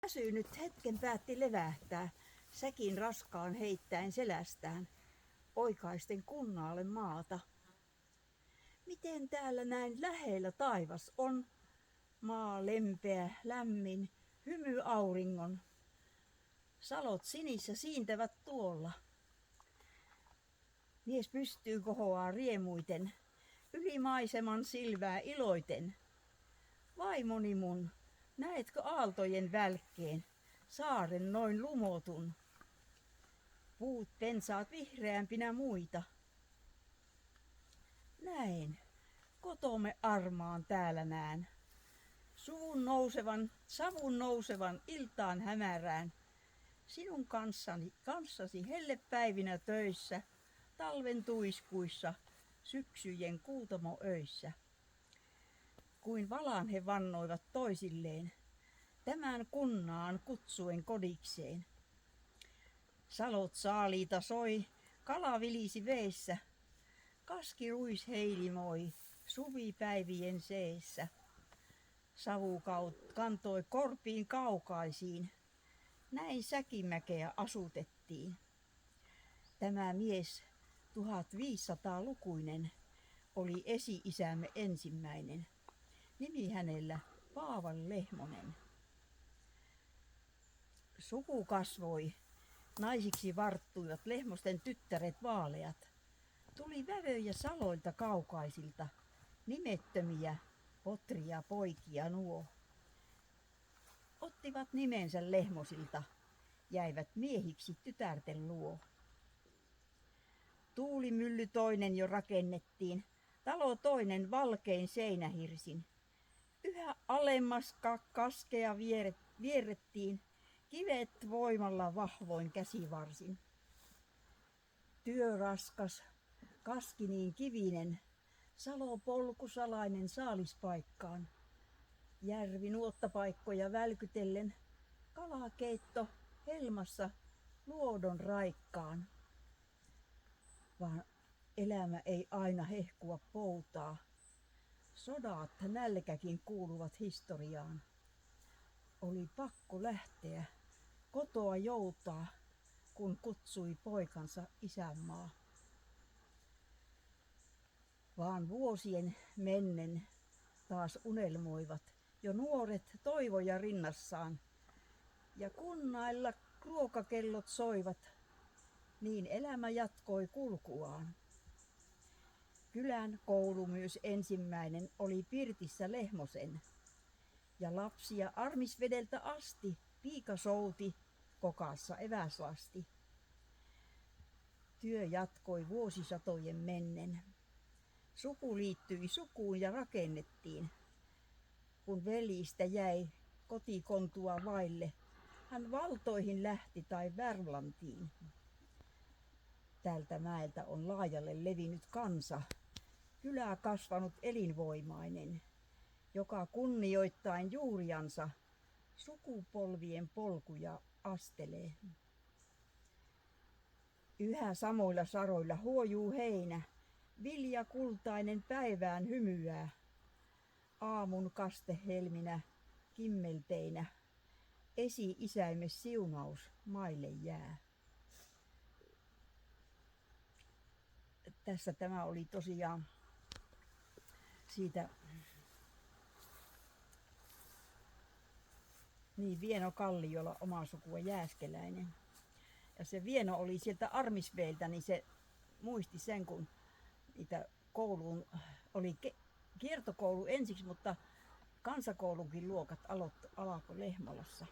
Väsynyt hetken päätti levähtää, säkin raskaan heittäen selästään, oikaisten kunnaalle maata. Miten täällä näin lähellä taivas on, maa lempeä, lämmin, hymy auringon. Salot sinissä siintävät tuolla. Mies pystyy kohoaa riemuiten, yli maiseman silvää iloiten. Vaimoni mun, näetkö aaltojen välkkeen, saaren noin lumotun? Puut pensaat vihreämpinä muita. Näin, kotomme armaan täällä näen. Savun nousevan iltaan hämärään. Sinun kanssasi hellepäivinä töissä, talven tuiskuissa, syksyjen kuutamoöissä. Kuin valan he vannoivat toisilleen, tämän kunnaan kutsuen kodikseen. Salot saaliita soi, kala vilisi veessä, kaski ruis heilimoi suvipäivien seessä. Savu kantoi korpiin kaukaisiin, näin Säkimäkeä asutettiin. Tämä mies 1500-lukuinen oli esi-isämme ensimmäinen. Nimi hänellä Paaval Lehmonen. Suku kasvoi, naisiksi varttuivat Lehmosten tyttäret vaaleat. Tuli vävöjä saloilta kaukaisilta, nimettömiä, potria poikia nuo. Ottivat nimensä Lehmosilta, jäivät miehiksi tytärten luo. Tuulimylly toinen jo rakennettiin, talo toinen valkein seinähirsin. Yhä alemmas kaskea vierrettiin, kivet voimalla vahvoin käsivarsin. Työ raskas, kaski niin kivinen, salo polkusalainen saalispaikkaan. Järvi nuottapaikkoja välkytellen, kalakeitto helmassa luodon raikkaan. Vaan elämä ei aina hehkua poutaa. Sodat, nälkäkin kuuluvat historiaan. Oli pakko lähteä, kotoa joutaa, kun kutsui poikansa isänmaa. Vaan vuosien mennen taas unelmoivat jo nuoret toivoja rinnassaan. Ja kunnailla ruokakellot soivat, niin elämä jatkoi kulkuaan. Kylän koulu myös ensimmäinen oli pirtissä Lehmosen. Ja lapsia Armisvedeltä asti piika souti, kokassa eväslasti. Työ jatkoi vuosisatojen mennen. Suku liittyi sukuun ja rakennettiin. Kun veljistä jäi kotikontua vaille, hän valtoihin lähti tai Värmlantiin. Tältä mäeltä on laajalle levinnyt kansa, kylää kasvanut elinvoimainen, joka kunnioittain juuriansa sukupolvien polkuja astelee. Yhä samoilla saroilla huojuu heinä, vilja kultainen päivään hymyää. Aamun kastehelminä, kimmelteinä, esi-isäimme siunaus maille jää. Tässä tämä oli tosiaan siitä Vieno Kalliola, oma sukua Jääskeläinen. Ja se Vieno oli sieltä Armisveeltä, niin se muisti sen, kun niitä kouluun oli kiertokoulu ensiksi, mutta kansakoulunkin luokat alkoi Lehmolassa.